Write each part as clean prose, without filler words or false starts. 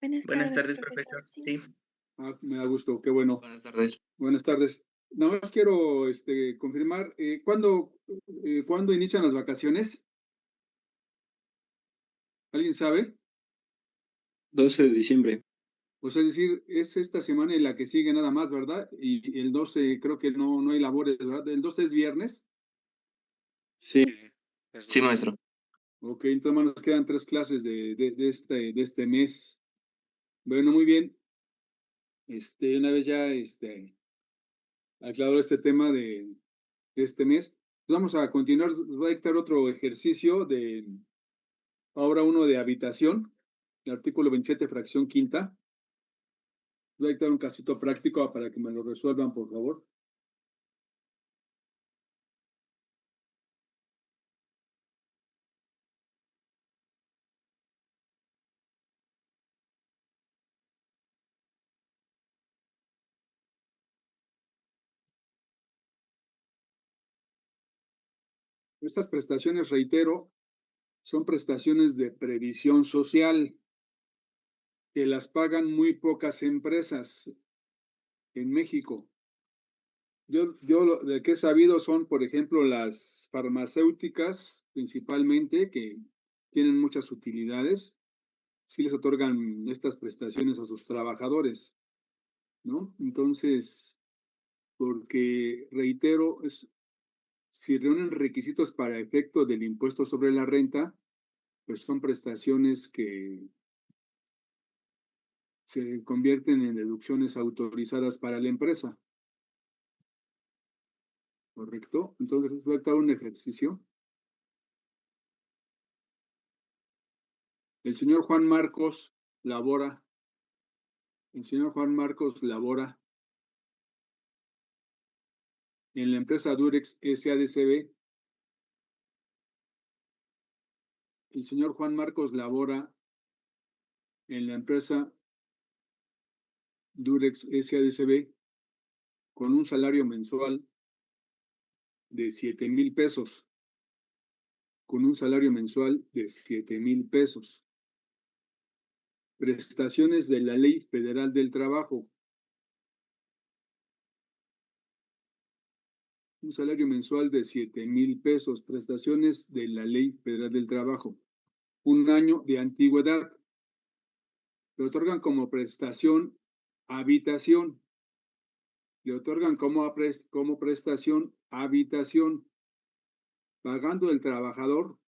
Buenas Buenas tardes, tardes, profesor. profesor. Sí. Sí, Me da gusto, qué bueno. buenas tardes. Buenas tardes. Nada más quiero confirmar, ¿cuándo inician las vacaciones? ¿Alguien sabe? 12 de diciembre. O sea, es decir, es esta semana y la que sigue nada más, ¿verdad? Y el 12 creo que no hay labores, ¿verdad? El 12 es viernes. Sí, Sí, maestro. Ok, entonces más nos quedan 3 clases de este mes. Bueno, muy bien. Una vez ya aclarado este tema de este mes, pues vamos a continuar. Les voy a dictar otro ejercicio ahora uno de habitación, el artículo 27, fracción quinta. Voy a dictar un casito práctico para que me lo resuelvan, por favor. Estas prestaciones, reitero, son prestaciones de previsión social que las pagan muy pocas empresas en México. Yo de que he sabido son, por ejemplo, las farmacéuticas, principalmente, que tienen muchas utilidades, sí les otorgan estas prestaciones a sus trabajadores, ¿no? Entonces, porque, reitero, si reúnen requisitos para efecto del impuesto sobre la renta, pues son prestaciones que se convierten en deducciones autorizadas para la empresa, ¿correcto? Entonces, voy a dar un ejercicio. El señor Juan Marcos labora, el señor Juan Marcos labora en la empresa Durex SADCB. El señor Juan Marcos labora en la empresa Durex SADCB con un salario mensual de 7,000 pesos. Con un salario mensual de 7,000 pesos. Prestaciones de la Ley Federal del Trabajo. Un salario mensual de 7,000 pesos. Prestaciones de la Ley Federal del Trabajo. Un año de antigüedad. Le otorgan como prestación habitación. Le otorgan como prestación habitación, pagando el trabajador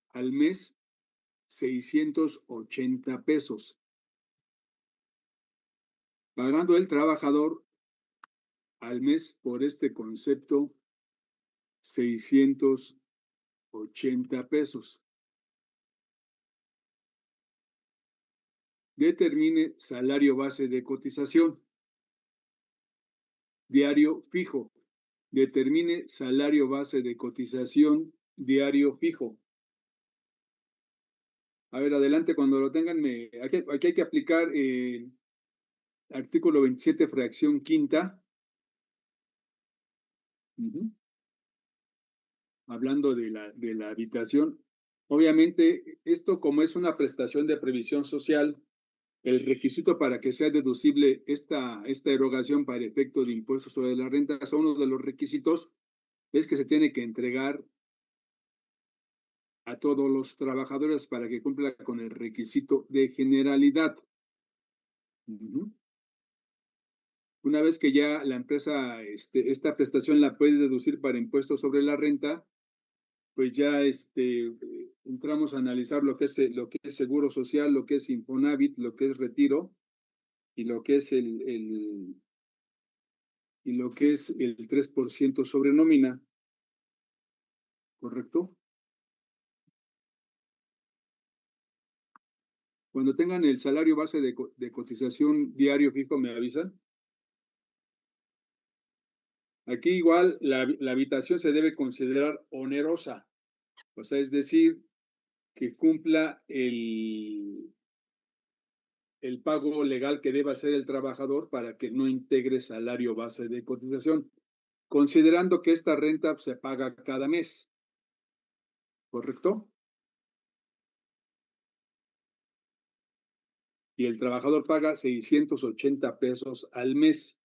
al mes 680 pesos. Pagando el trabajador al mes por este concepto 680 pesos. Determine salario base de cotización. Diario fijo. Determine salario base de cotización diario fijo. A ver, adelante, cuando lo tengan, aquí hay que aplicar el artículo 27, fracción quinta. Hablando de la habitación. Obviamente, esto como es una prestación de previsión social, el requisito para que sea deducible esta erogación para efecto de impuestos sobre la renta, uno de los requisitos es que se tiene que entregar a todos los trabajadores para que cumpla con el requisito de generalidad. Una vez que ya la empresa, esta prestación la puede deducir para impuestos sobre la renta, pues ya entramos a analizar lo que es seguro social, lo que es Infonavit, lo que es retiro y lo que es el 3% sobre nómina, ¿correcto? Cuando tengan el salario base de cotización diario fijo, me avisan. Aquí igual la habitación se debe considerar onerosa, o sea, es decir, que cumpla el pago legal que deba hacer el trabajador para que no integre salario base de cotización, considerando que esta renta se paga cada mes, ¿correcto? y el trabajador paga 680 pesos al mes.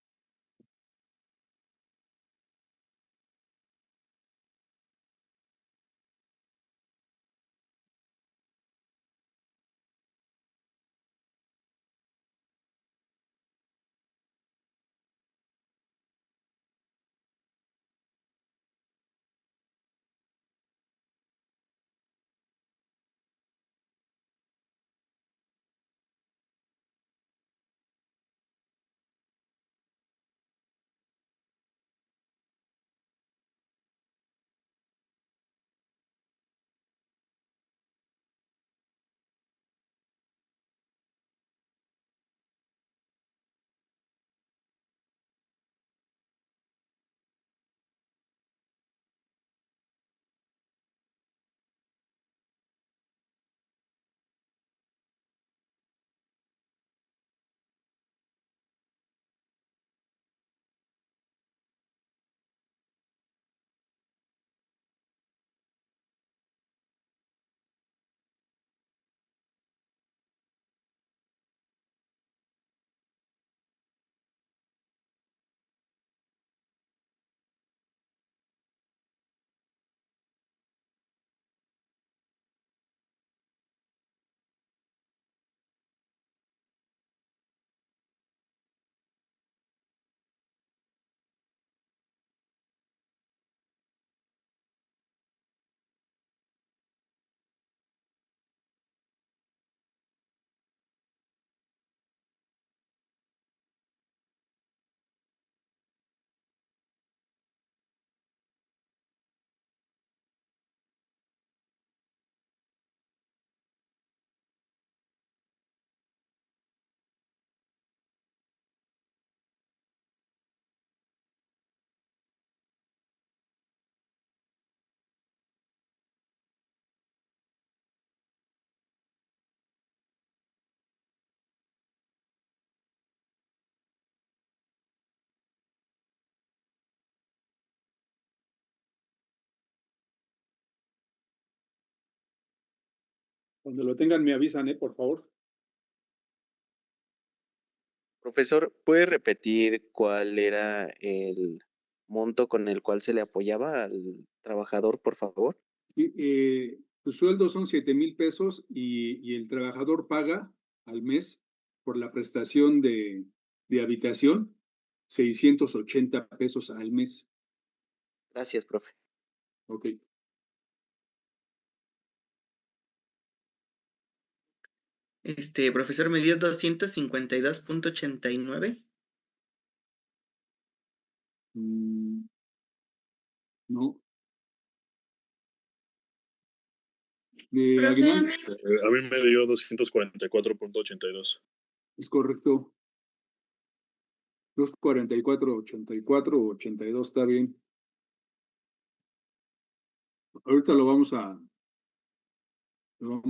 Cuando lo tengan me avisan, por favor. Profesor, ¿puede repetir cuál era el monto con el cual se le apoyaba al trabajador, por favor? Y, su sueldo son 7,000 pesos y el trabajador paga al mes por la prestación de habitación 680 pesos al mes. Gracias, profe. Ok. Profesor, me dio 252.89. No. Profe, Aguinaldo, A mí me dio 244.82. es correcto. 244.84 o 82 está bien. Ahorita lo vamos a. En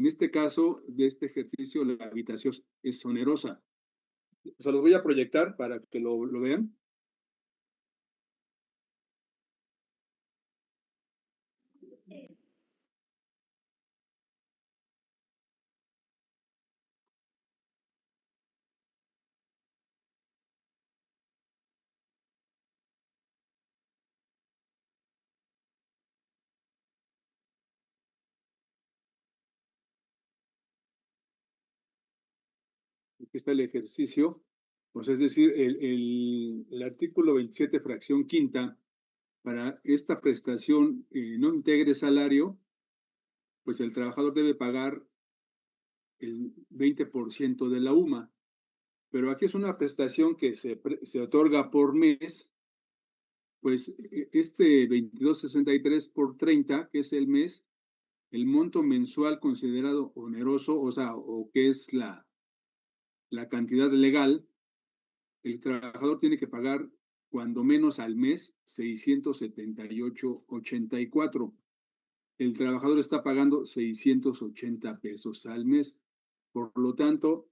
este caso de este ejercicio, la habitación es onerosa. O sea, los voy a proyectar para que lo vean. Aquí está el ejercicio. Pues es decir, el artículo 27, fracción quinta, para esta prestación no integre salario, pues el trabajador debe pagar el 20% de la UMA. Pero aquí es una prestación que se otorga por mes, pues este 22.63 por 30, que es el mes, el monto mensual considerado oneroso, o sea, o que es la cantidad legal, el trabajador tiene que pagar cuando menos al mes 678.84. El trabajador está pagando 680 pesos al mes. Por lo tanto,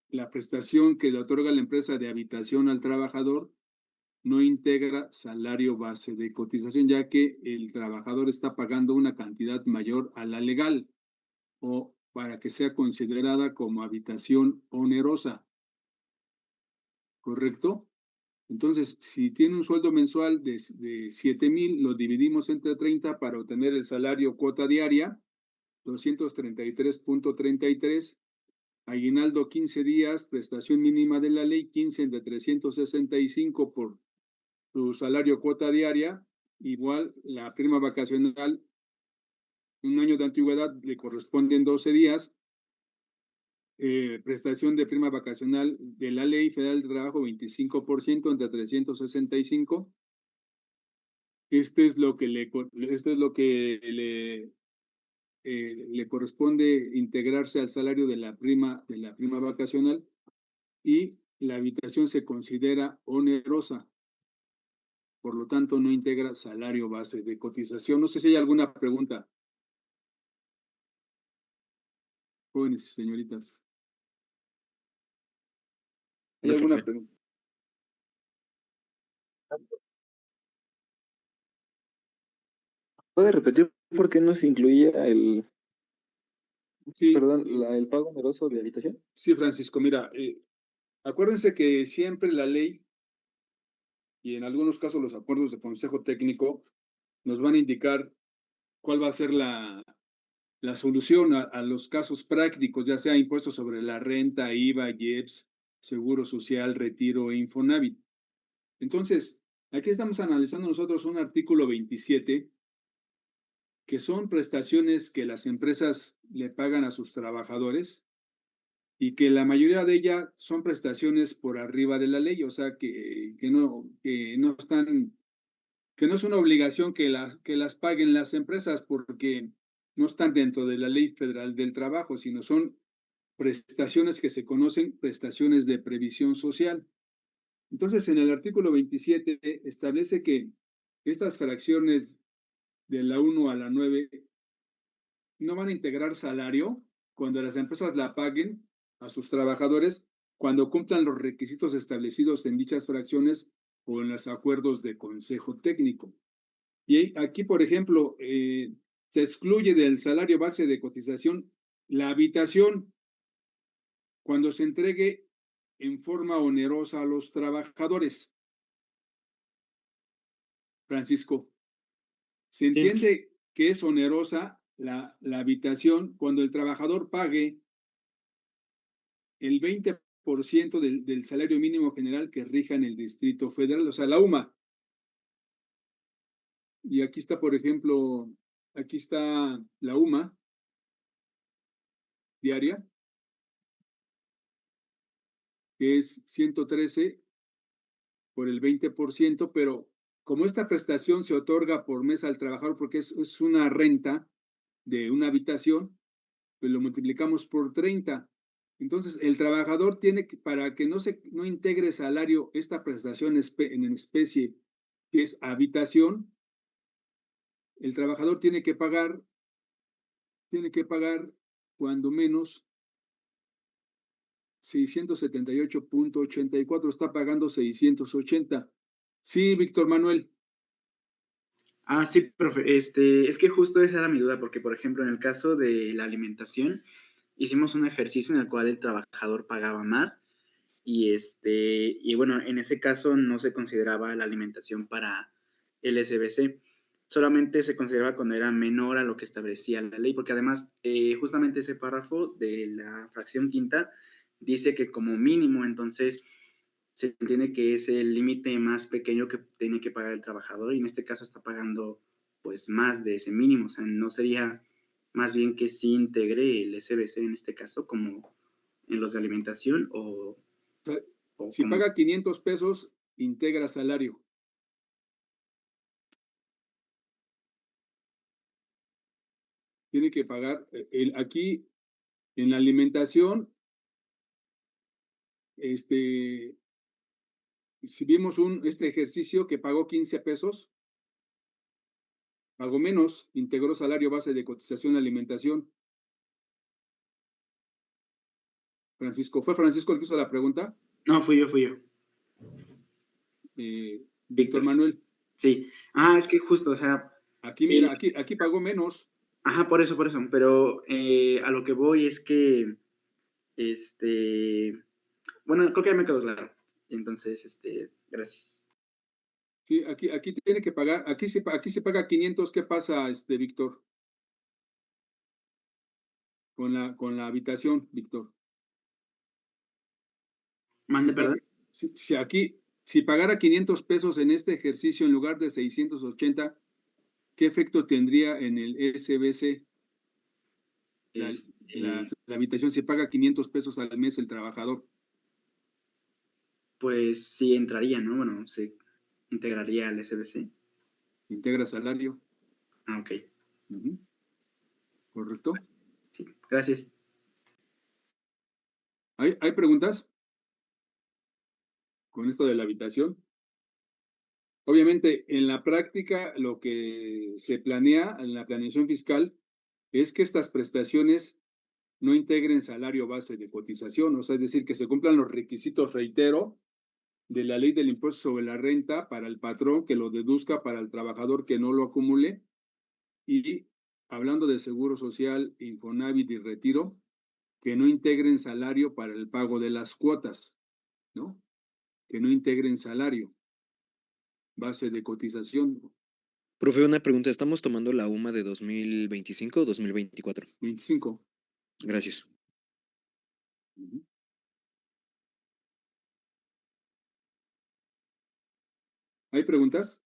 la prestación que le otorga la empresa de habitación al trabajador no integra salario base de cotización, ya que el trabajador está pagando una cantidad mayor a la legal, o para que sea considerada como habitación onerosa, ¿correcto? Entonces, si tiene un sueldo mensual de 7,000, lo dividimos entre 30 para obtener el salario cuota diaria, 233.33, aguinaldo 15 días, prestación mínima de la ley 15 de 365 por su salario cuota diaria, igual la prima vacacional, un año de antigüedad le corresponden 12 días, prestación de prima vacacional de la Ley Federal de Trabajo 25% entre 365. Esto es lo que le corresponde integrarse al salario de la prima vacacional, y la habitación se considera onerosa, por lo tanto no integra salario base de cotización. No sé si hay alguna pregunta, jóvenes y señoritas. ¿Hay No, alguna profe. pregunta? ¿Puede repetir por qué no se incluía Sí, el pago oneroso de habitación? sí, Francisco, mira, acuérdense que siempre la ley y en algunos casos los acuerdos de consejo técnico nos van a indicar cuál va a ser la solución a los casos prácticos, ya sea impuestos sobre la renta, IVA, IEPS, Seguro Social, Retiro e Infonavit. Entonces, aquí estamos analizando nosotros un artículo 27, que son prestaciones que las empresas le pagan a sus trabajadores y que la mayoría de ellas son prestaciones por arriba de la ley, o sea, que no están, que no es una obligación que las paguen las empresas porque no están dentro de la Ley Federal del Trabajo, sino son prestaciones que se conocen prestaciones de previsión social. Entonces, en el artículo 27 establece que estas fracciones de la 1 a la 9 no van a integrar salario cuando las empresas la paguen a sus trabajadores cuando cumplan los requisitos establecidos en dichas fracciones o en los acuerdos de consejo técnico. Y aquí, por ejemplo, se excluye del salario base de cotización la habitación cuando se entregue en forma onerosa a los trabajadores. Francisco, se entiende que es onerosa la habitación cuando el trabajador pague el 20% del salario mínimo general que rija en el Distrito Federal, o sea, la UMA. Y aquí está, por ejemplo, aquí está la UMA diaria, que es 113 por el 20%, pero como esta prestación se otorga por mes al trabajador porque es una renta de una habitación, pues lo multiplicamos por 30. Entonces, el trabajador tiene que, para que no integre salario esta prestación en especie, que es habitación, el trabajador tiene que pagar cuando menos 678.84, está pagando 680. Sí, Víctor Manuel. Ah, sí, profe. Es que justo esa era mi duda, porque, por ejemplo, en el caso de la alimentación, hicimos un ejercicio en el cual el trabajador pagaba más y bueno, en ese caso no se consideraba la alimentación para el SBC, solamente se consideraba cuando era menor a lo que establecía la ley, porque además, justamente ese párrafo de la fracción quinta dice que como mínimo, entonces se entiende que es el límite más pequeño que tiene que pagar el trabajador y en este caso está pagando pues más de ese mínimo, o sea, no sería más bien que sí integre el SBC en este caso como en los de alimentación O sea, o si como... paga 500 pesos, integra salario. Tiene que pagar, aquí en la alimentación, si vimos este ejercicio que pagó 15 pesos, pagó menos, integró salario base de cotización alimentación. Francisco, ¿fue Francisco el que hizo la pregunta? No, fui yo. Víctor Manuel. Sí. Ah, es que justo, o sea... Aquí, mira, aquí pagó menos. Ajá, por eso, pero a lo que voy es que, bueno, creo que ya me quedó claro. Entonces, gracias. Sí, aquí tiene que pagar, aquí se paga 500. ¿Qué pasa, Víctor? Con la habitación, Víctor. Mande, perdón. Si pagara 500 pesos en este ejercicio en lugar de 680, ¿qué efecto tendría en el SBC? La habitación se paga 500 pesos al mes el trabajador. Pues sí entraría, ¿no? Bueno, se integraría al SBC. Integra salario. Ah, ok. Ujú. ¿Correcto? Sí, gracias. ¿Hay preguntas con esto de la habitación? Obviamente, en la práctica, lo que se planea en la planeación fiscal es que estas prestaciones no integren salario base de cotización, o sea, es decir, que se cumplan los requisitos, reitero, de la ley del impuesto sobre la renta para el patrón que lo deduzca, para el trabajador que no lo acumule, y hablando de seguro social, Infonavit y retiro, que no integren salario para el pago de las cuotas, ¿no? Que no integren salario, base de cotización. Profe, una pregunta. ¿Estamos tomando la UMA de 2025 o 2024? 25. Gracias. Ujú. ¿Hay preguntas?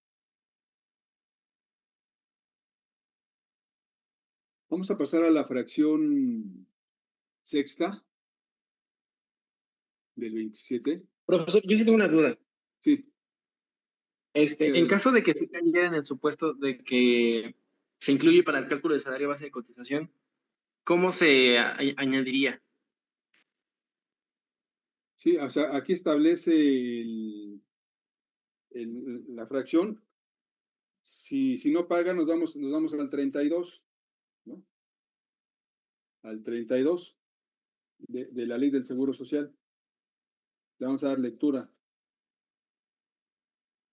Vamos a pasar a la fracción sexta del 27. Profesor, yo sí tengo una duda. Sí. En caso de que se cayera en el supuesto de que se incluye para el cálculo de salario base de cotización, ¿cómo se añadiría? Sí, o sea, aquí establece la fracción. Si no paga, nos vamos al 32, ¿no? Al 32 de la ley del Seguro Social. Le vamos a dar lectura.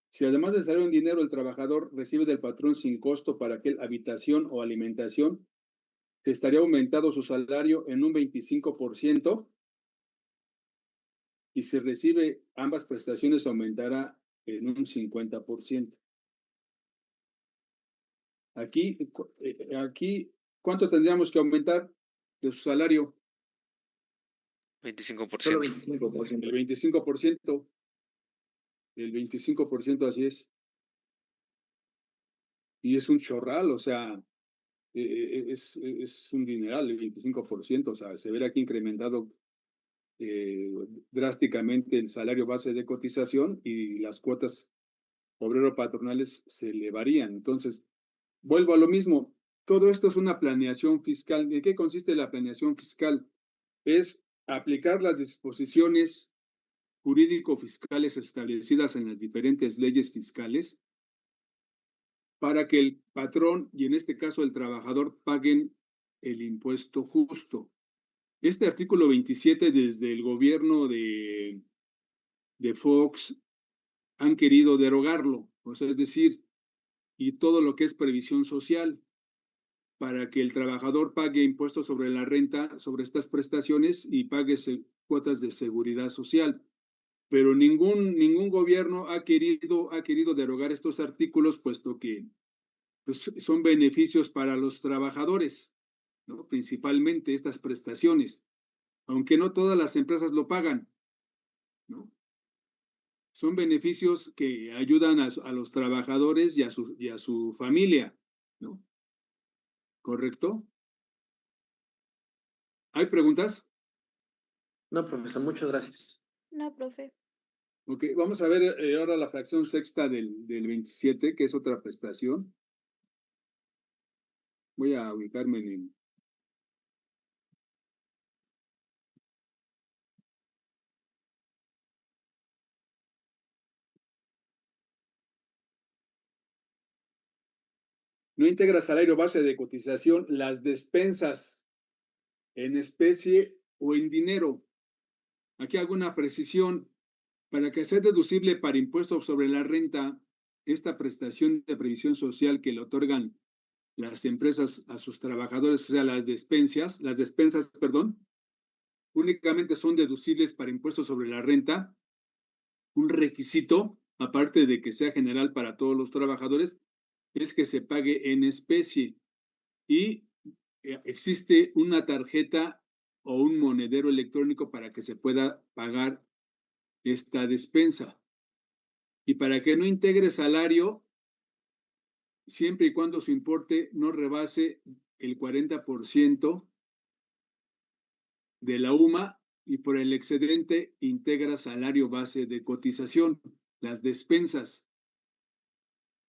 Si además de salario en dinero, el trabajador recibe del patrón sin costo para aquel habitación o alimentación, se estaría aumentado su salario en un 25%, y si recibe ambas prestaciones aumentará en un 50%. Aquí, ¿cuánto tendríamos que aumentar de su salario? 25%. Solo 25%. El 25%. El 25%, así es. Y es un chorral, o sea, es un dineral el 25%, o sea, se verá aquí incrementado drásticamente el salario base de cotización y las cuotas obrero-patronales se elevarían. Entonces, vuelvo a lo mismo, todo esto es una planeación fiscal. ¿En qué consiste la planeación fiscal? Es aplicar las disposiciones jurídico-fiscales establecidas en las diferentes leyes fiscales para que el patrón y en este caso el trabajador paguen el impuesto justo. Este artículo 27 desde el gobierno de Fox han querido derogarlo, o sea, es decir, y todo lo que es previsión social, para que el trabajador pague impuestos sobre la renta, sobre estas prestaciones y pague cuotas de seguridad social. Pero ningún gobierno ha querido derogar estos artículos, puesto que pues, son beneficios para los trabajadores, ¿no? Principalmente estas prestaciones, aunque no todas las empresas lo pagan, ¿no? Son beneficios que ayudan a los trabajadores y a su familia, ¿no? ¿Correcto? ¿Hay preguntas? No, profesor, muchas gracias. No, profe. Ok, vamos a ver ahora la fracción sexta del 27, que es otra prestación. Voy a ubicarme en no integra salario base de cotización las despensas en especie o en dinero. Aquí hago una precisión. Para que sea deducible para impuestos sobre la renta, esta prestación de previsión social que le otorgan las empresas a sus trabajadores, o sea, las despensas, perdón, únicamente son deducibles para impuestos sobre la renta. Un requisito, aparte de que sea general para todos los trabajadores, es que se pague en especie y existe una tarjeta o un monedero electrónico para que se pueda pagar esta despensa. Y para que no integre salario, siempre y cuando su importe no rebase el 40% de la UMA y por el excedente integra salario base de cotización, las despensas,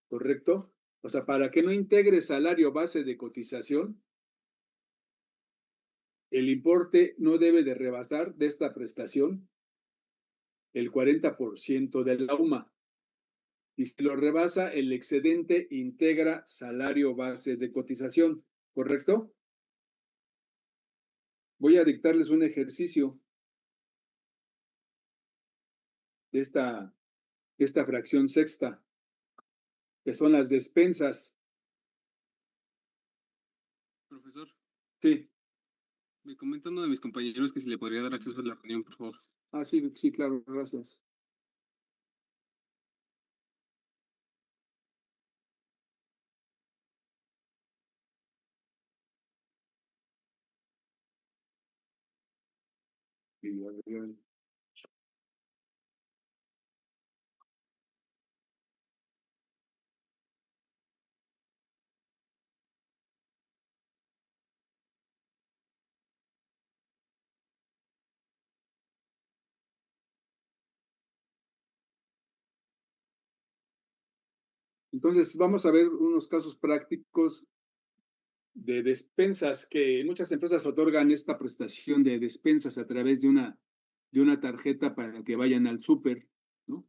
¿correcto? O sea, para que no integre salario base de cotización, el importe no debe de rebasar de esta prestación el 40% de la UMA. Y si lo rebasa, el excedente integra salario base de cotización, ¿correcto? Voy a dictarles un ejercicio de esta fracción sexta, que son las despensas. Profesor, Sí, me comenta uno de mis compañeros que si le podría dar acceso a la reunión, por favor. sí, sí, claro, gracias. Entonces, vamos a ver unos casos prácticos de despensas que muchas empresas otorgan esta prestación de despensas a través de una tarjeta para que vayan al súper, ¿no?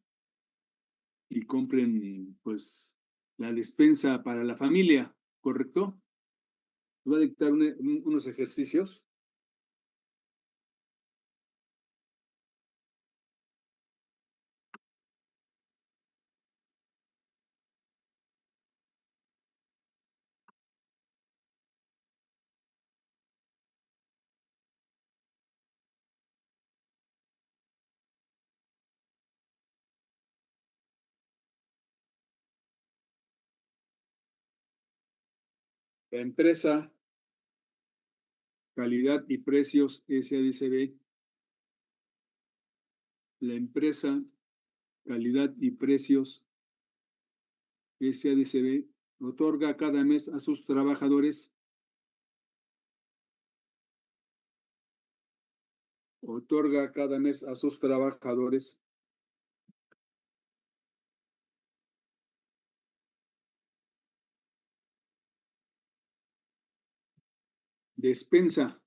Y compren, pues, la despensa para la familia, ¿correcto? Voy a dictar unos ejercicios. La empresa Calidad y Precios SADCB. La empresa Calidad y Precios SADCB otorga cada mes a sus trabajadores despensa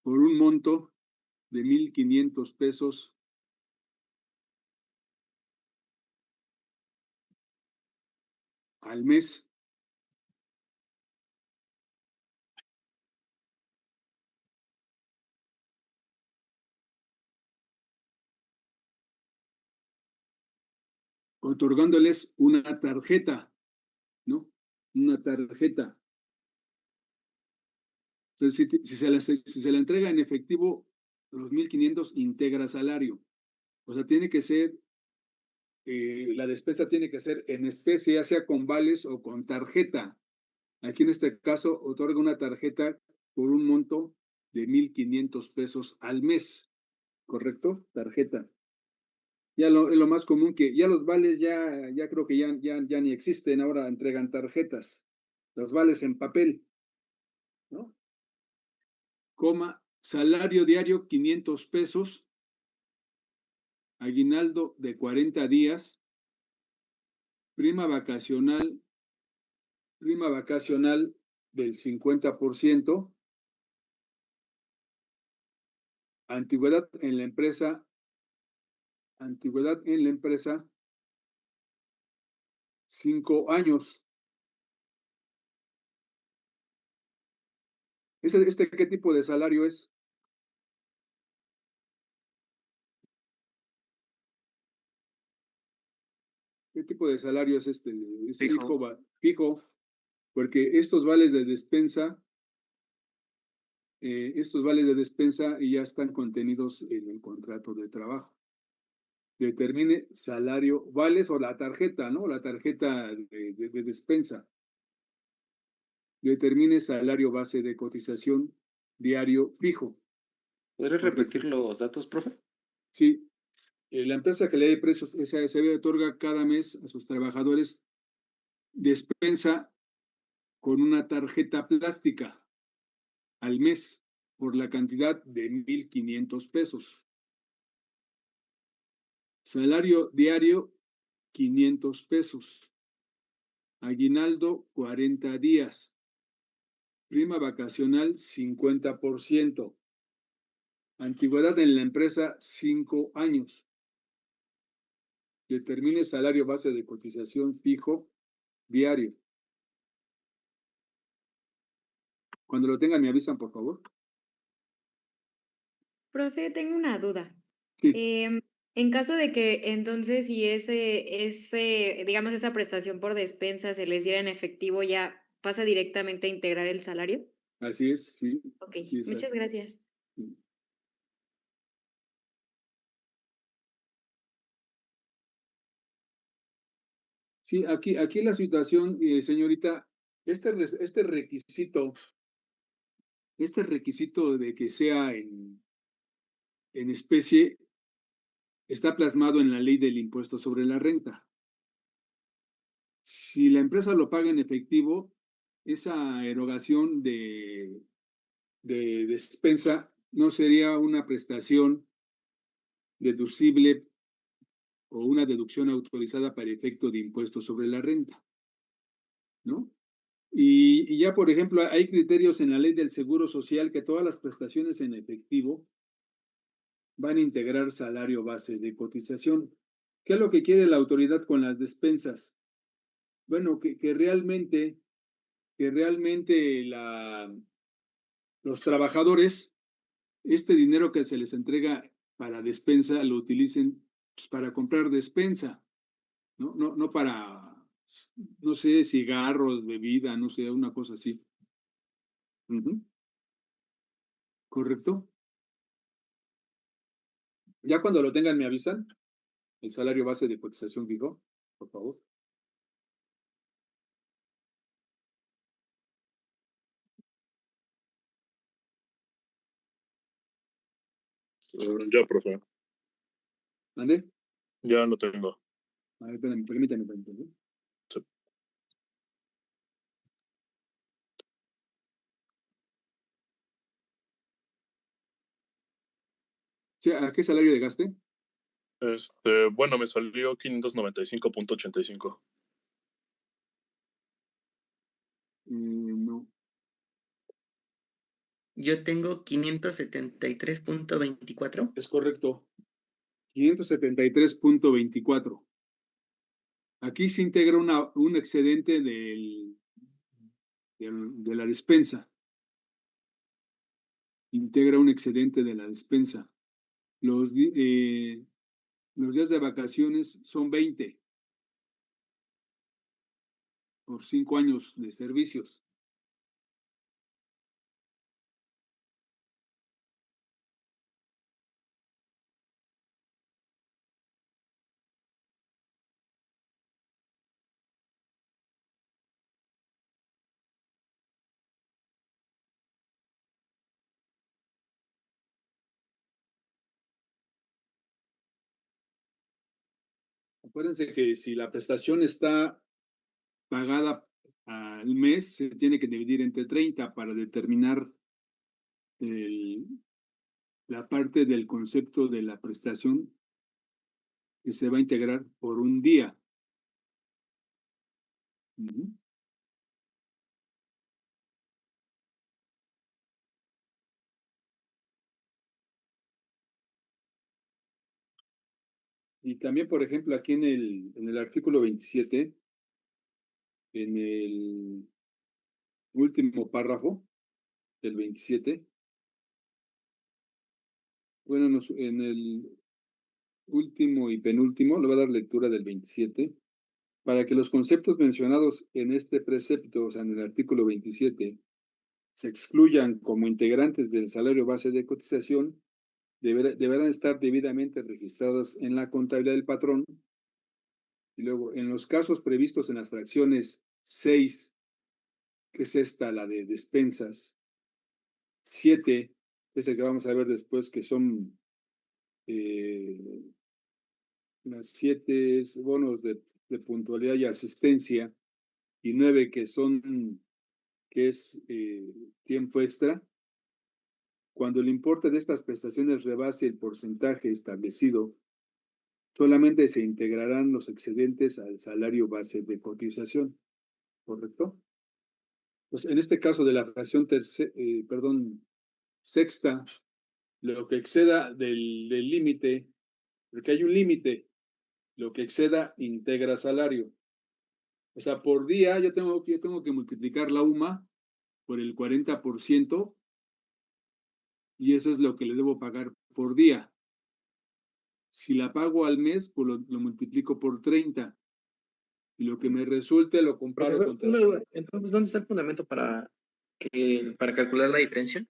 por un monto de 1,500 pesos al mes, otorgándoles una tarjeta, ¿no? Una tarjeta. Entonces, si se la entrega en efectivo, los 1,500 integra salario. O sea, tiene que ser, la despensa tiene que ser en especie, ya sea con vales o con tarjeta. Aquí en este caso, otorga una tarjeta por un monto de 1,500 pesos al mes, ¿correcto? Tarjeta. Ya es lo más común que ya los vales ya creo que ya ni existen, ahora entregan tarjetas, los vales en papel, ¿no? Salario diario 500 pesos, aguinaldo de 40 días, prima vacacional del 50%, antigüedad en la empresa, 5 años. ¿Qué tipo de salario es? tipo de salario es este? Es Fijo. fijo, porque estos vales de despensa ya están contenidos en el contrato de trabajo. Determine salario, vales o la tarjeta, ¿no? La tarjeta de despensa. Determine salario base de cotización diario fijo. ¿Podrías repetir los datos, profe? Sí, la empresa que le dé precios SASB otorga cada mes a sus trabajadores despensa con una tarjeta plástica al mes por la cantidad de 1,500 pesos. Salario diario, 500 pesos. Aguinaldo, 40 días. Prima vacacional, 50%. Antigüedad en la empresa, 5 años. Determine salario base de cotización fijo diario. Cuando lo tengan, me avisan, por favor. Profe, tengo una duda. Sí, En caso de que entonces si digamos, esa prestación por despensa se les diera en efectivo, ¿ya pasa directamente a integrar el salario? así es, sí. Ok, Sí, muchas exacto. gracias. Sí. Sí, aquí la situación, señorita, este requisito de que sea en especie está plasmado en la ley del impuesto sobre la renta. Si la empresa lo paga en efectivo, esa erogación de despensa no sería una prestación deducible o una deducción autorizada para efecto de impuesto sobre la renta, ¿no? Y ya, por ejemplo, hay criterios en la ley del Seguro Social que todas las prestaciones en efectivo van a integrar salario base de cotización. ¿Qué es lo que quiere la autoridad con las despensas? Bueno, que realmente los trabajadores, este dinero que se les entrega para despensa, lo utilicen pues, para comprar despensa, ¿no? No para, no sé, cigarros, bebida, no sé, una cosa así. Ujú. ¿Correcto? Ya cuando lo tengan, me avisan. El salario base de cotización fijo, por favor. Ya, profe. ¿Mande? Ya lo tengo. A ver, espérame, permítame. Sí. Sí, ¿a qué salario llegaste? Bueno, me salió 595.85. No, Yo tengo 573.24. es correcto. 573.24. Aquí se integra un excedente de la despensa. Integra un excedente de la despensa. Los días de vacaciones son 20 por 5 años de servicios. Acuérdense que si la prestación está pagada al mes, se tiene que dividir entre 30 para determinar la parte del concepto de la prestación que se va a integrar por un día. Ujú. Y también, por ejemplo, aquí en el artículo 27, en el último párrafo del 27, bueno, en el último y penúltimo, le voy a dar lectura del 27. Para que los conceptos mencionados en este precepto, o sea, en el artículo 27, se excluyan como integrantes del salario base de cotización, deberán estar debidamente registrados en la contabilidad del patrón. Y luego, en los casos previstos en las fracciones 6, que es esta, la de despensas, 7, es el que vamos a ver después, que son las 7 bonos de puntualidad y asistencia, y 9 que es tiempo extra. Cuando el importe de estas prestaciones rebase el porcentaje establecido, solamente se integrarán los excedentes al salario base de cotización, ¿correcto? Pues en este caso de la fracción sexta, lo que exceda del límite, porque hay un límite, lo que exceda integra salario. O sea, por día yo tengo que multiplicar la UMA por el 40%, y eso es lo que le debo pagar por día. Si la pago al mes, pues lo multiplico por 30. Y lo que me resulte lo comparo contra... Entonces, ¿dónde está el fundamento para calcular la diferencia?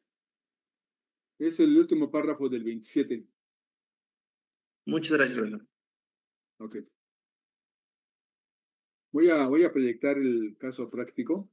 Es el último párrafo del 27. Muchas gracias, Bruno. Ok. Voy a proyectar el caso práctico.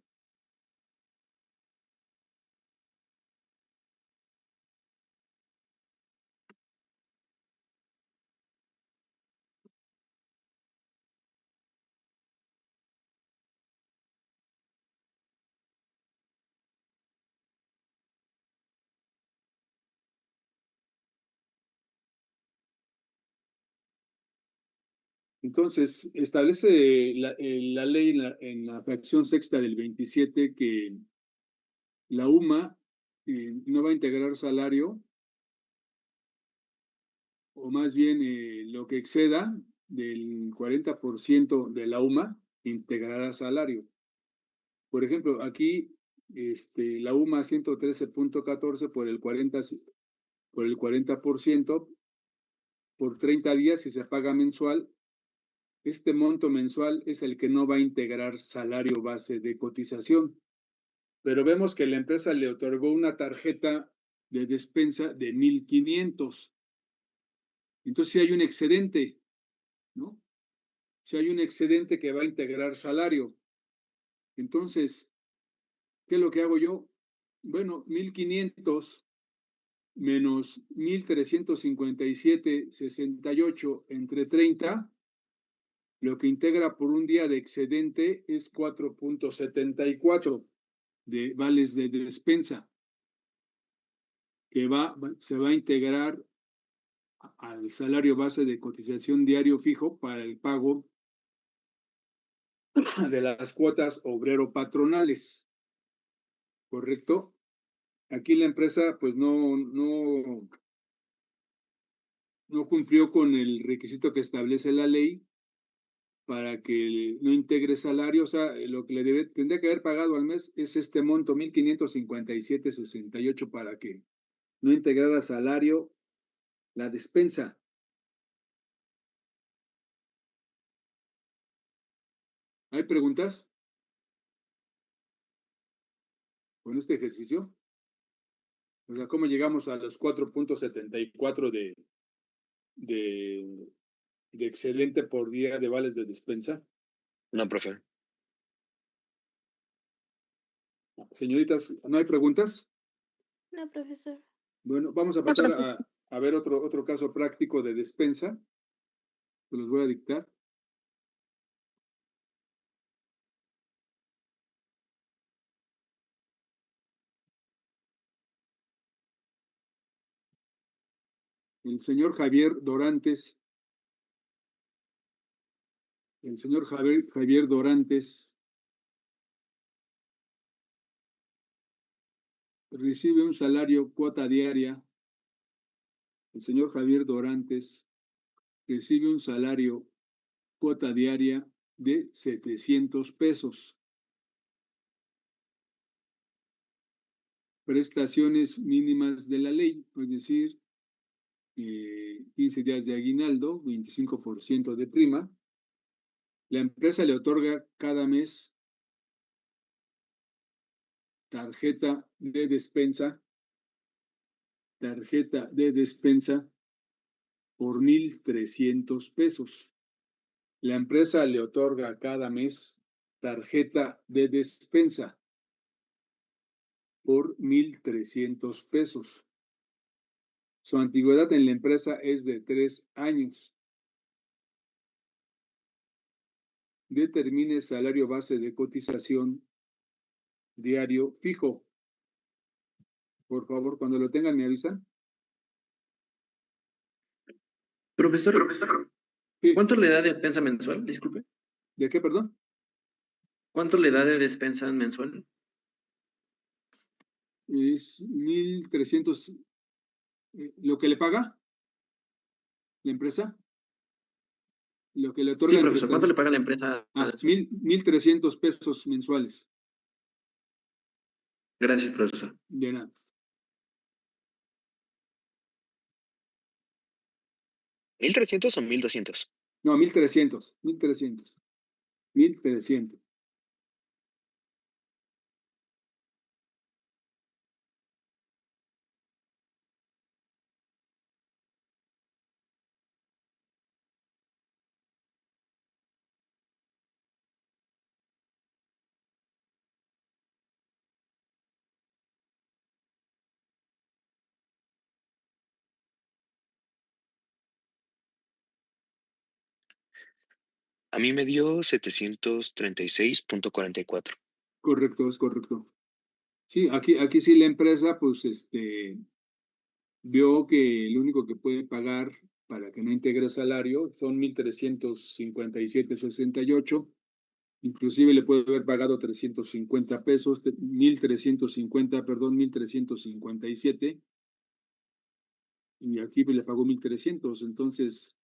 Entonces, establece la ley en la fracción sexta del 27 que la UMA no va a integrar salario, o más bien lo que exceda del 40% de la UMA integrará salario. Por ejemplo, aquí la UMA 113.14 por el 40%, por 30 días, y se paga mensual. Este monto mensual es el que no va a integrar salario base de cotización. Pero vemos que la empresa le otorgó una tarjeta de despensa de 1,500. Entonces, si hay un excedente, ¿no? Si hay un excedente que va a integrar salario. Entonces, ¿qué es lo que hago yo? Bueno, 1,500 menos 1,357.68 entre 30, lo que integra por un día de excedente es 4.74 de vales de despensa, que se va a integrar al salario base de cotización diario fijo para el pago de las cuotas obrero-patronales, ¿correcto? Aquí la empresa pues no cumplió con el requisito que establece la ley para que no integre salario. O sea, lo que tendría que haber pagado al mes es este monto, 1,557.68, para que no integrara salario la despensa. ¿Hay preguntas con este ejercicio? O sea, ¿cómo llegamos a los 4.74 de excedente por día de vales de despensa? No, profe. Señoritas, ¿no hay preguntas? No, profesor. Bueno, vamos a pasar a ver otro caso práctico de despensa. Se los voy a dictar. El señor Javier Dorantes recibe un salario cuota diaria. El señor Javier Dorantes recibe un salario cuota diaria de 700 pesos. Prestaciones mínimas de la ley, es decir, 15 días de aguinaldo, 25% de prima, La empresa le otorga cada mes tarjeta de despensa por 1,300 pesos. La empresa le otorga cada mes tarjeta de despensa por 1,300 pesos. Su antigüedad en la empresa es de 3 años. Determine salario base de cotización diario fijo. Por favor, cuando lo tengan, me avisan. Profesor, Sí. ¿cuánto le da de despensa mensual? Disculpe. ¿De qué, perdón? ¿Cuánto le da de despensa mensual? Es 1,300. ¿Lo que le paga la empresa? Lo que le otorga Sí, el profesor, ¿cuánto le prestador. paga la empresa? 1,300 pesos mensuales. Gracias, profesor. De nada. ¿1,300 o 1,200? No, 1,300. 1,300. 1,300. A mí me dio 736.44. Correcto, es correcto. Sí, aquí sí la empresa, pues, vio que el único que puede pagar para que no integre salario son 1,357.68. Inclusive le puede haber pagado 350 pesos, 1,350, perdón, 1,357. Y aquí le pagó 1,300. Entonces,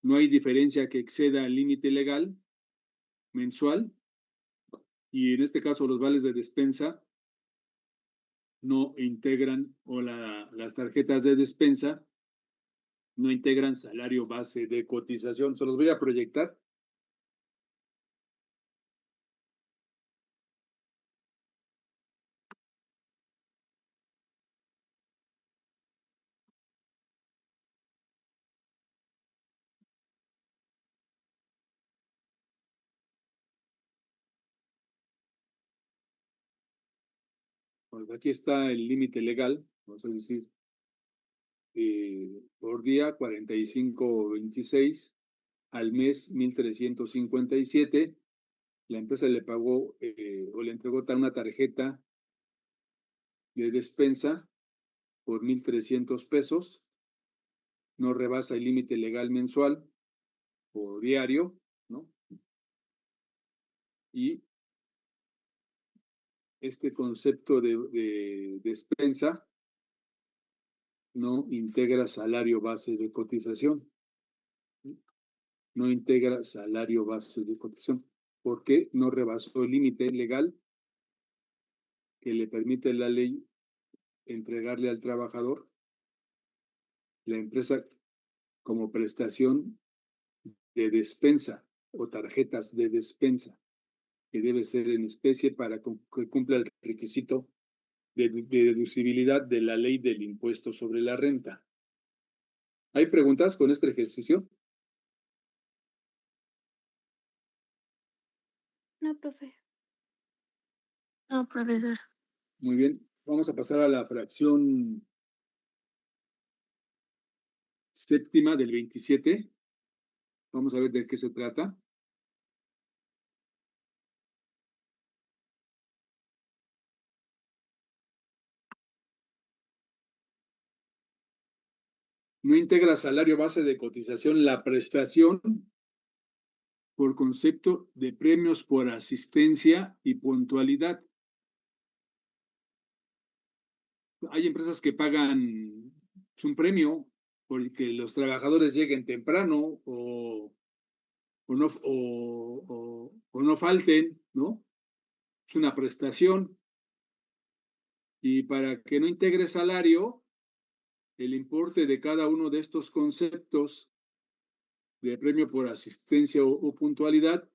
no hay diferencia que exceda el límite legal mensual. Y en este caso, los vales de despensa no integran, o las tarjetas de despensa no integran salario base de cotización. Se los voy a proyectar. Pues aquí está el límite legal, vamos a decir, por día 45.26, al mes 1,357. La empresa le pagó o le entregó una tarjeta de despensa por 1,300 pesos. No rebasa el límite legal mensual o diario, ¿no? Y este concepto de despensa no integra salario base de cotización. No integra salario base de cotización. ¿Por qué? No rebasó el límite legal que le permite la ley entregarle al trabajador la empresa como prestación de despensa o tarjetas de despensa, que debe ser en especie para que cumpla el requisito de deducibilidad de la ley del impuesto sobre la renta. ¿Hay preguntas con este ejercicio? No, profe. No, profesor. Muy bien, vamos a pasar a la fracción séptima del 27. Vamos a ver de qué se trata. No integra salario base de cotización la prestación por concepto de premios por asistencia y puntualidad. Hay empresas que pagan un premio porque los trabajadores lleguen temprano o no falten, ¿no? Es una prestación. Y para que no integre salario, el importe de cada uno de estos conceptos de premio por asistencia o puntualidad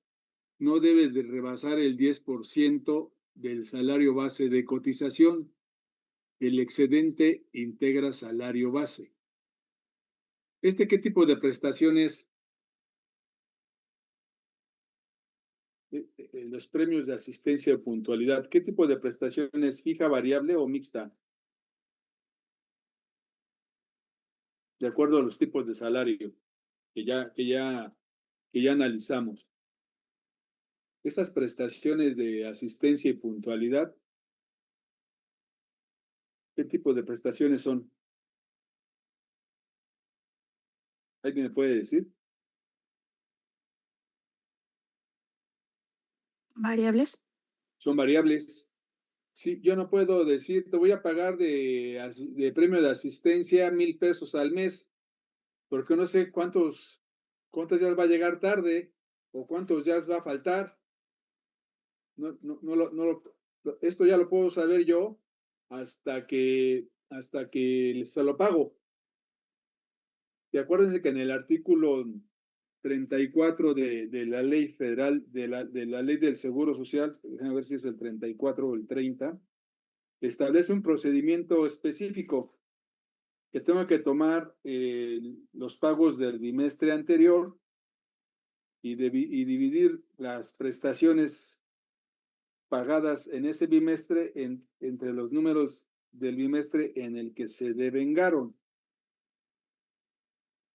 no debe de rebasar el 10% del salario base de cotización. El excedente integra salario base. ¿Qué tipo de prestaciones? Los premios de asistencia o puntualidad, ¿qué tipo de prestaciones? ¿Fija, variable o mixta? De acuerdo a los tipos de salario que ya analizamos. Estas prestaciones de asistencia y puntualidad, ¿qué tipo de prestaciones son? ¿Alguien me puede decir? ¿Variables? Son variables. Sí, yo no puedo decir, te voy a pagar de premio de asistencia 1,000 pesos al mes, porque no sé cuántos días va a llegar tarde o cuántos días va a faltar. Esto ya lo puedo saber yo hasta que se lo pago. Y acuérdense que en el artículo 34 de la ley federal, de la ley del Seguro Social, déjame ver si es el 34 o el 30, establece un procedimiento específico que tengo que tomar los pagos del bimestre anterior y dividir las prestaciones pagadas en ese bimestre entre los números del bimestre en el que se devengaron.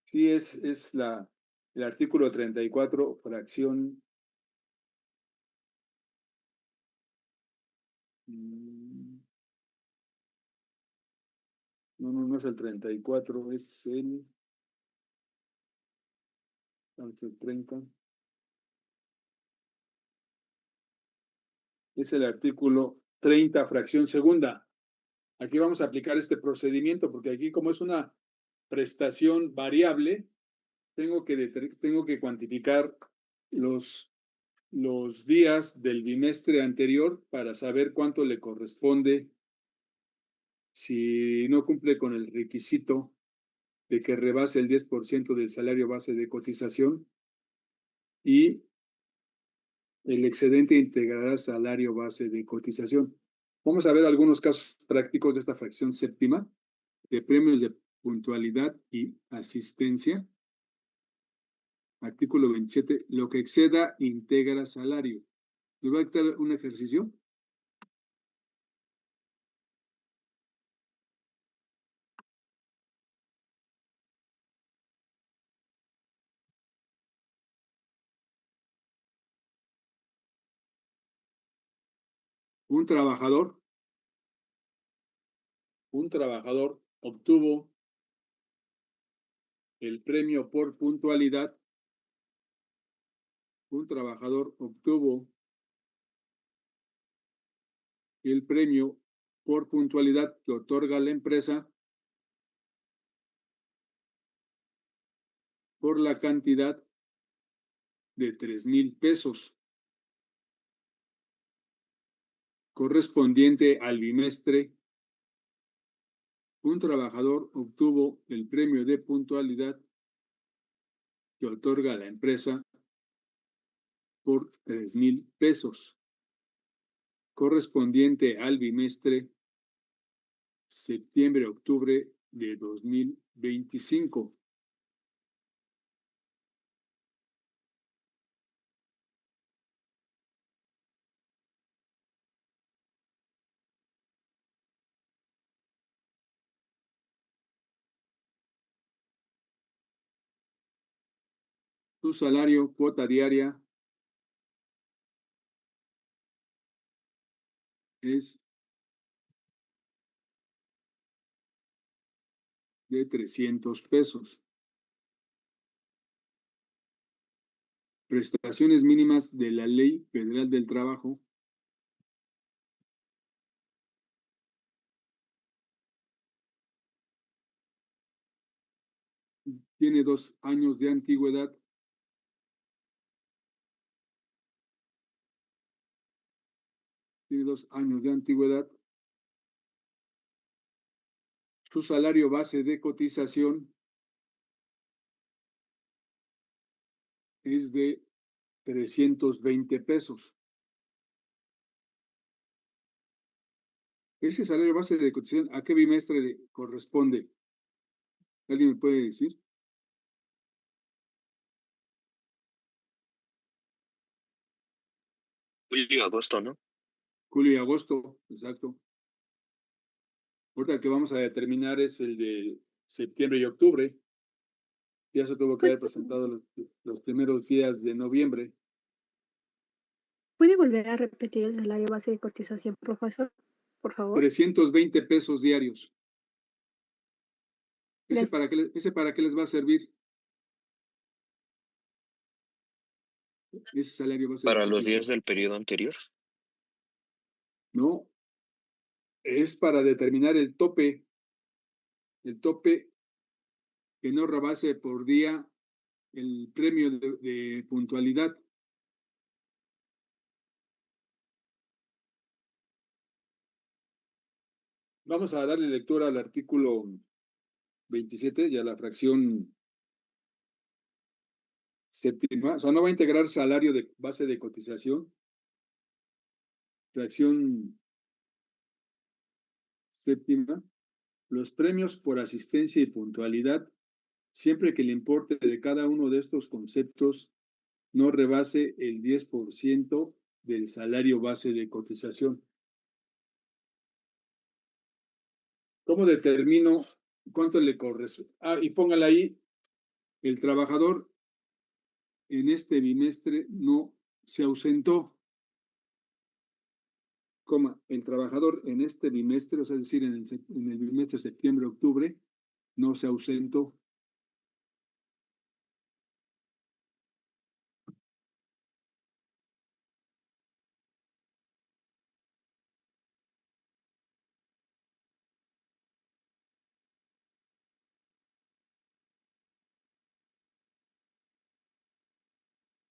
Sí, es el artículo 34, fracción. No es el 34, es el 30. Es el artículo 30, fracción segunda. Aquí vamos a aplicar este procedimiento porque aquí, como es una prestación variable, tengo que cuantificar los días del bimestre anterior para saber cuánto le corresponde si no cumple con el requisito de que rebase el 10% del salario base de cotización y el excedente integrará salario base de cotización. Vamos a ver algunos casos prácticos de esta fracción séptima de premios de puntualidad y asistencia. Artículo 27. Lo que exceda integra salario. ¿Les voy a dar un ejercicio? Un trabajador obtuvo el premio por puntualidad. Un trabajador obtuvo el premio por puntualidad que otorga la empresa por la cantidad de 3,000 pesos, correspondiente al bimestre. Un trabajador obtuvo el premio de puntualidad que otorga la empresa por 3,000 pesos, correspondiente al bimestre septiembre-octubre de 2025. Su salario, cuota diaria, es de 300 pesos. Prestaciones mínimas de la Ley Federal del Trabajo. Tiene 2 años de antigüedad. Tiene 2 años de antigüedad. Su salario base de cotización es de 320 pesos. Ese salario base de cotización, ¿a qué bimestre le corresponde? ¿Alguien me puede decir? Julio y agosto, ¿no? Julio y agosto, exacto. Ahorita el que vamos a determinar es el de septiembre y octubre. Ya se tuvo que haber presentado los primeros días de noviembre. ¿Puede volver a repetir el salario base de cotización, profesor? Por favor. 320 pesos diarios. ¿Ese Gracias. para qué les va a servir? Ese salario base de Para los días cotización. del periodo anterior. No, es para determinar el tope que no rebase por día el premio de puntualidad. Vamos a darle lectura al artículo 27 y a la fracción séptima. O sea, no va a integrar salario de base de cotización. Fracción séptima. Los premios por asistencia y puntualidad, siempre que el importe de cada uno de estos conceptos no rebase el 10% del salario base de cotización. ¿Cómo determino cuánto le corresponde? Y póngale ahí, el trabajador en este bimestre no se ausentó. El trabajador en este bimestre, o sea, es decir, en el bimestre septiembre-octubre, no se ausentó.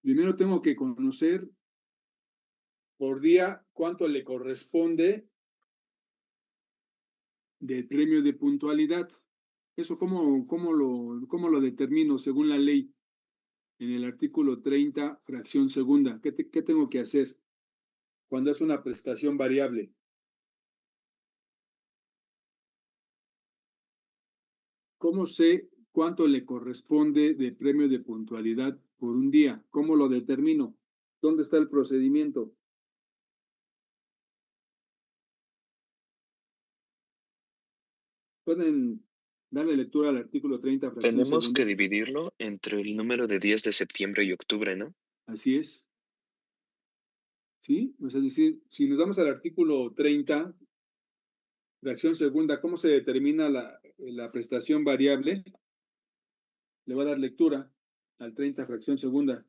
Primero tengo que conocer por día cuánto le corresponde del premio de puntualidad. Eso, ¿cómo lo determino según la ley? En el artículo 30, fracción segunda. ¿Qué tengo que hacer cuando es una prestación variable? ¿Cómo sé cuánto le corresponde de premio de puntualidad por un día? ¿Cómo lo determino? ¿Dónde está el procedimiento? Pueden darle lectura al artículo 30, fracción Tenemos segunda. que dividirlo entre el número de días de septiembre y octubre, ¿no? Así es. ¿Sí? O sea, es decir, si nos vamos al artículo 30, fracción segunda, ¿cómo se determina la prestación variable? Le va a dar lectura al 30, fracción segunda.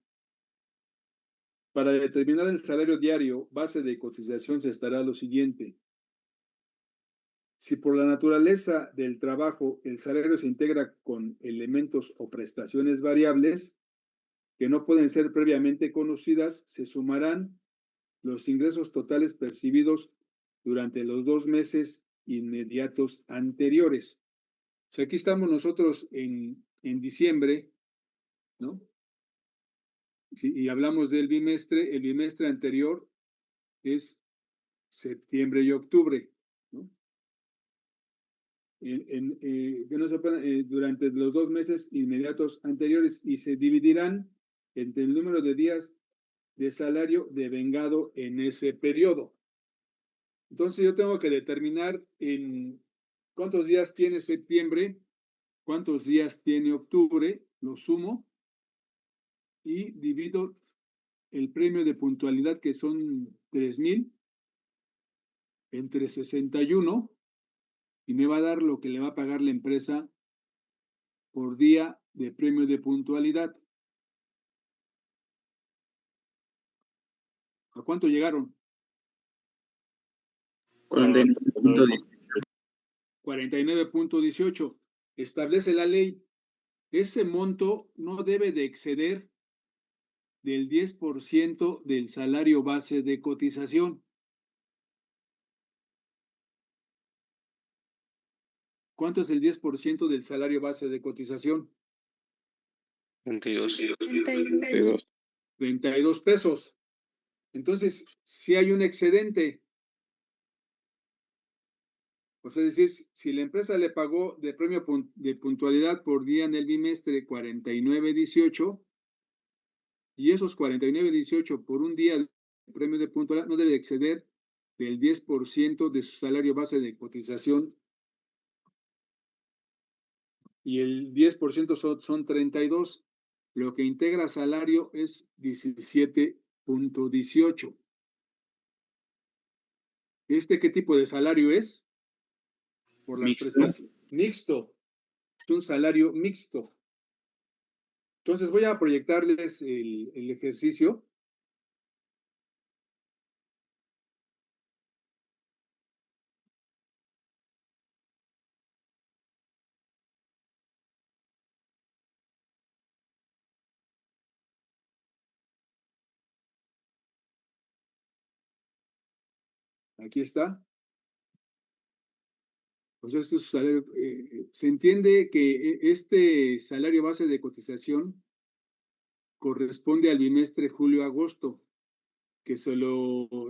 Para determinar el salario diario, base de cotización, se estará lo siguiente. Si por la naturaleza del trabajo el salario se integra con elementos o prestaciones variables que no pueden ser previamente conocidas, se sumarán los ingresos totales percibidos durante los 2 meses inmediatos anteriores. O sea, aquí estamos nosotros en diciembre, ¿no? Sí, y hablamos del bimestre, el bimestre anterior es septiembre y octubre, ¿no? Durante los 2 meses inmediatos anteriores, y se dividirán entre el número de días de salario devengado en ese periodo. Entonces yo tengo que determinar en cuántos días tiene septiembre, cuántos días tiene octubre, lo sumo y divido el premio de puntualidad, que son 3,000, entre 61, y me va a dar lo que le va a pagar la empresa por día de premio de puntualidad. ¿A cuánto llegaron? 49.18. Establece la ley. Ese monto no debe de exceder del 10% del salario base de cotización. ¿Cuánto es el 10% del salario base de cotización? 22. 32. 32 pesos. Entonces, si hay un excedente, o sea, es decir, si la empresa le pagó de premio de puntualidad por día en el bimestre 49.18 y esos 49.18 por un día de premio de puntualidad no debe exceder del 10% de su salario base de cotización y el 10% son 32. Lo que integra salario es 17.18. ¿Qué tipo de salario es? Por las prestaciones. Mixto. Es un salario mixto. Entonces voy a proyectarles el ejercicio. Aquí está. Pues este es su salario. Se entiende que este salario base de cotización corresponde al bimestre julio-agosto, que se lo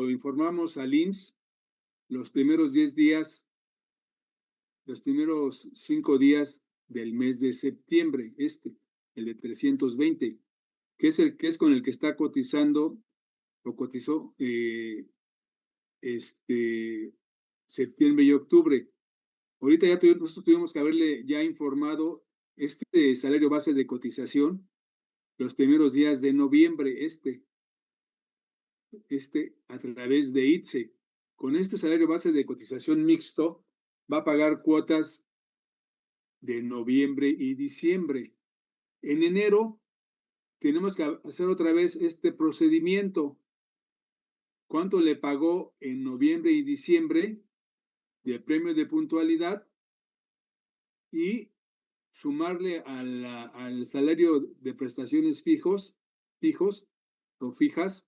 informamos al IMSS los primeros 10 días, los primeros 5 días del mes de septiembre, el de 320, que es con el que está cotizando o cotizó septiembre y octubre. Ahorita nosotros tuvimos que haberle ya informado este salario base de cotización los primeros días de noviembre, a través de ITSE. Con este salario base de cotización mixto, va a pagar cuotas de noviembre y diciembre. En enero, tenemos que hacer otra vez este procedimiento. ¿Cuánto le pagó en noviembre y diciembre de premio de puntualidad? Y sumarle al salario de prestaciones fijos o fijas,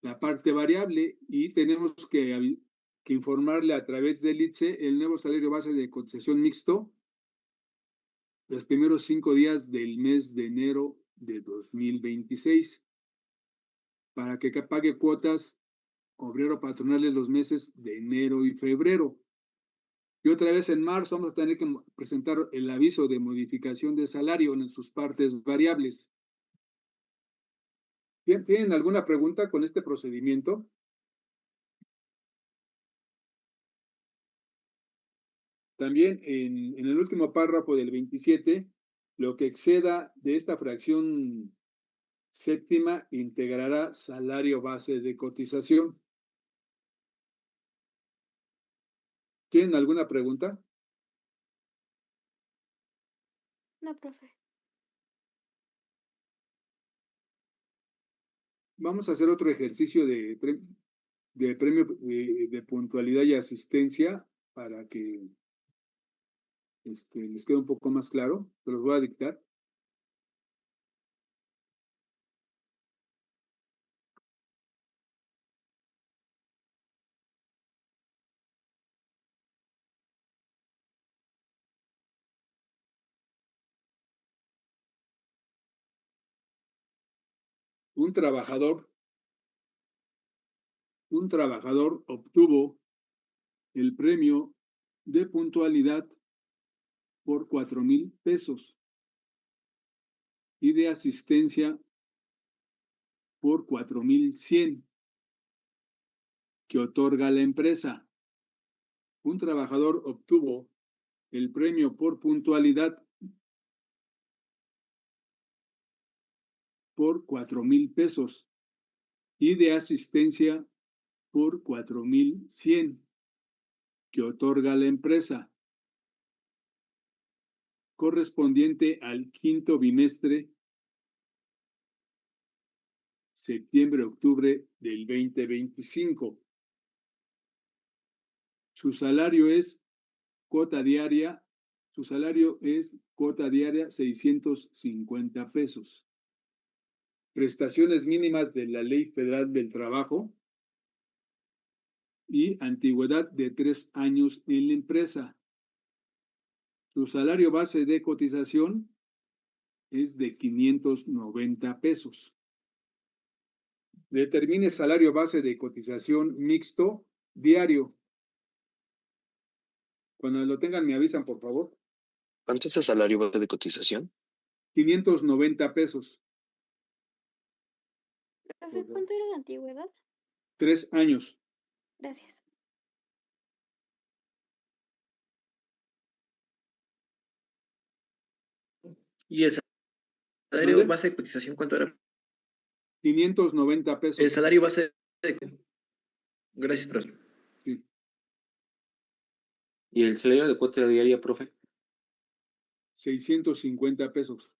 la parte variable, y tenemos que informarle a través del ITSE el nuevo salario base de cotización mixto los primeros 5 días del mes de enero de 2026 para que pague cuotas obrero patronales los meses de enero y febrero. Y otra vez en marzo vamos a tener que presentar el aviso de modificación de salario en sus partes variables. ¿Tienen alguna pregunta con este procedimiento? También en el último párrafo del 27, lo que exceda de esta fracción séptima integrará salario base de cotización. ¿Tienen alguna pregunta? No, profe. Vamos a hacer otro ejercicio de premio de puntualidad y asistencia para que les quede un poco más claro. Se los voy a dictar. Un trabajador obtuvo el premio de puntualidad por 4,000 pesos y de asistencia por 4,100 que otorga la empresa. Un trabajador obtuvo el premio por puntualidad por 4,000 pesos y de asistencia por 4,100 que otorga la empresa, correspondiente al quinto bimestre, septiembre-octubre del 2025. Su salario es cuota diaria 650 pesos. Prestaciones mínimas de la Ley Federal del Trabajo y antigüedad de 3 años en la empresa. Su salario base de cotización es de 590 pesos. Determine salario base de cotización mixto diario. Cuando lo tengan me avisan, por favor. ¿Cuánto es el salario base de cotización? 590 pesos. Profe, ¿cuánto era de antigüedad? 3 años. Gracias. ¿Y el salario ¿Mande? base de cotización cuánto era? 590 pesos. El salario base de... Gracias, profe. Sí. ¿Y el salario de cuota diaria, profe? 650 pesos.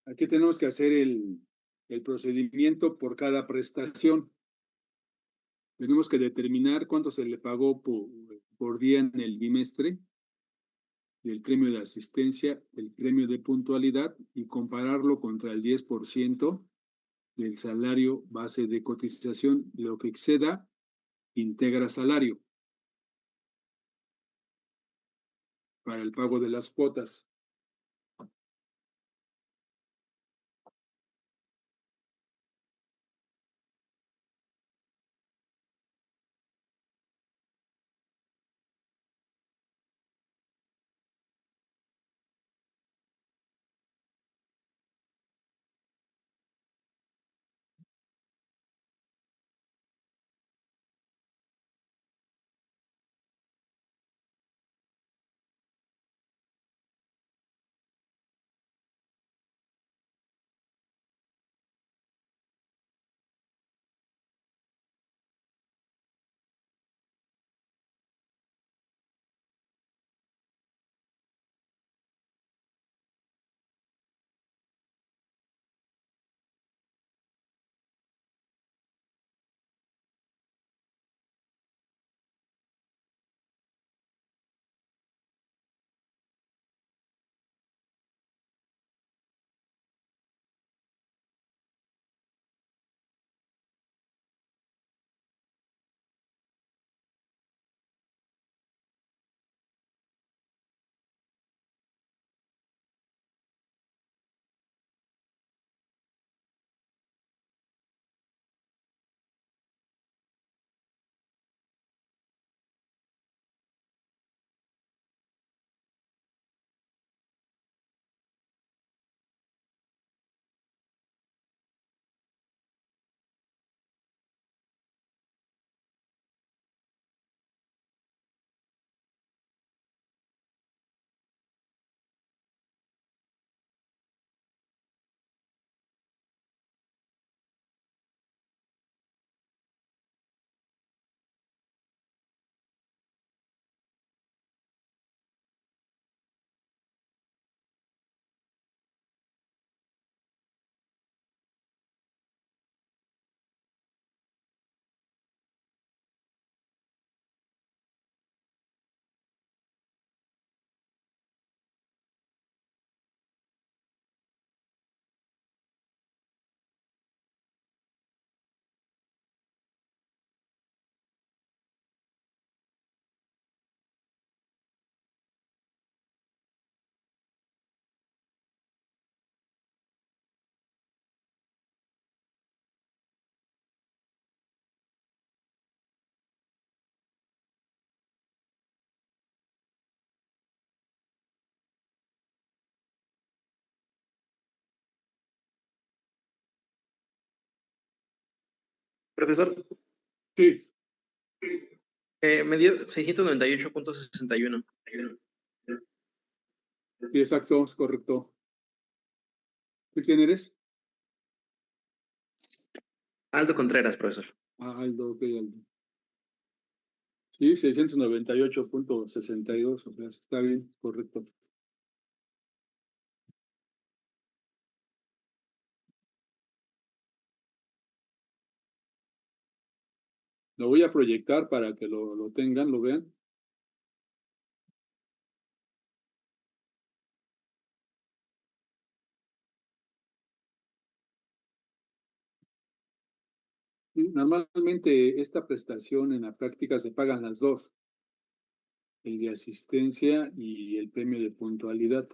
Aquí tenemos que hacer el procedimiento por cada prestación. Tenemos que determinar cuánto se le pagó por día en el bimestre, el premio de asistencia, el premio de puntualidad y compararlo contra el 10% del salario base de cotización. Lo que exceda, integra salario para el pago de las cuotas. Profesor, Sí, me dio 698.61. sí, exacto, es correcto. ¿Tú quién eres? Aldo Contreras, profesor. Aldo, ok, Aldo. Sí, 698.62, o sea, está bien, correcto. Lo voy a proyectar para que lo tengan, lo vean. Sí, normalmente esta prestación en la práctica se pagan las dos, el de asistencia y el premio de puntualidad.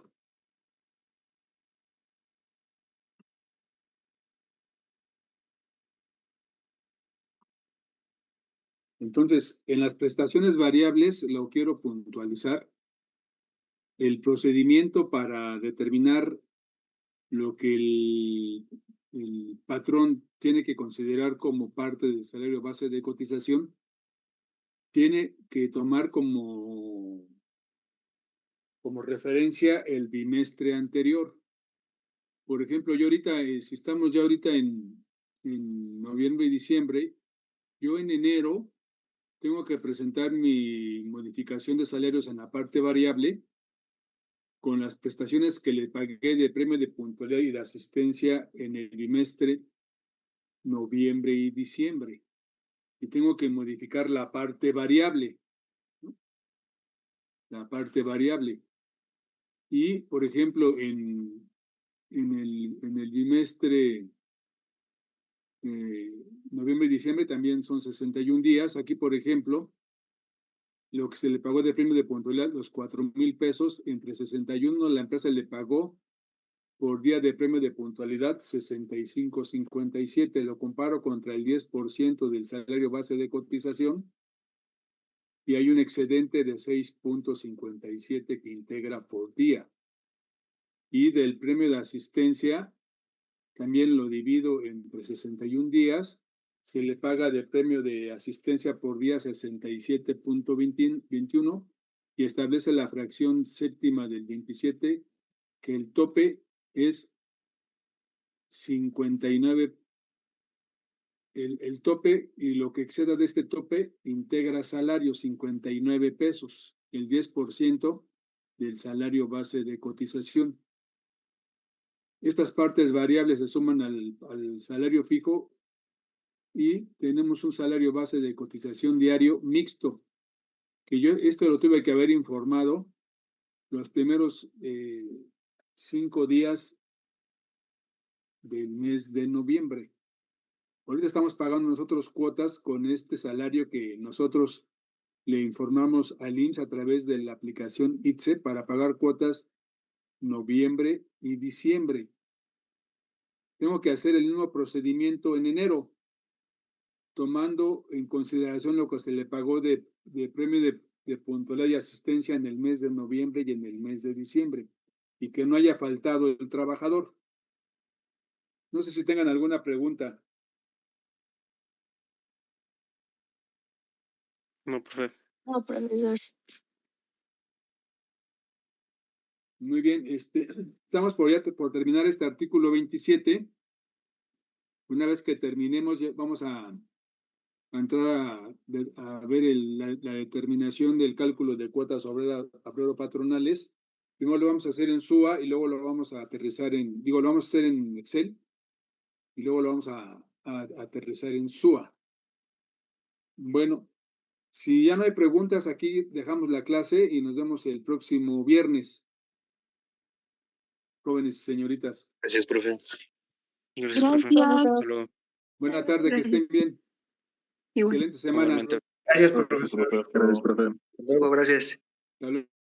Entonces, en las prestaciones variables, lo quiero puntualizar, el procedimiento para determinar lo que el patrón tiene que considerar como parte del salario base de cotización, tiene que tomar como referencia el bimestre anterior. Por ejemplo, yo ahorita, si estamos ya ahorita en noviembre y diciembre, yo en enero tengo que presentar mi modificación de salarios en la parte variable con las prestaciones que le pagué de premio de puntualidad y de asistencia en el bimestre noviembre y diciembre. Y tengo que modificar la parte variable, ¿no? La parte variable. Y, por ejemplo, en el bimestre noviembre y diciembre también son 61 días. Aquí, por ejemplo, lo que se le pagó de premio de puntualidad, los 4,000 pesos, entre 61 la empresa le pagó por día de premio de puntualidad 65.57. Lo comparo contra el 10% del salario base de cotización y hay un excedente de 6.57 que integra por día. Y del premio de asistencia también lo divido entre 61 días, se le paga de premio de asistencia por día 67.21 y establece la fracción séptima del 27 que el tope es 59. El tope y lo que exceda de este tope integra salario 59 pesos, el 10% del salario base de cotización. Estas partes variables se suman al salario fijo y tenemos un salario base de cotización diario mixto, que yo esto lo tuve que haber informado los primeros 5 días del mes de noviembre. Ahorita estamos pagando nosotros cuotas con este salario que nosotros le informamos al IMSS a través de la aplicación ITSE para pagar cuotas noviembre y diciembre. Tengo que hacer el mismo procedimiento en enero, tomando en consideración lo que se le pagó de premio de puntualidad y asistencia en el mes de noviembre y en el mes de diciembre, y que no haya faltado el trabajador. No sé si tengan alguna pregunta. No, profe. No, profesor. Muy bien, estamos por terminar este artículo 27. Una vez que terminemos, vamos a entrar a ver la determinación del cálculo de cuotas obrero-patronales. Primero lo vamos a hacer en SUA y luego lo vamos a aterrizar lo vamos a hacer en Excel y luego lo vamos a aterrizar en SUA. Bueno, si ya no hay preguntas, aquí dejamos la clase y nos vemos el próximo viernes. Jóvenes y señoritas. Gracias, profe. Gracias, profe. Gracias. Hasta luego. Buena tarde, que Gracias. estén bien. Igual. Excelente semana. Igualmente. Gracias, Gracias, profesor. profe. Hasta luego. Hasta luego, gracias. Hasta luego.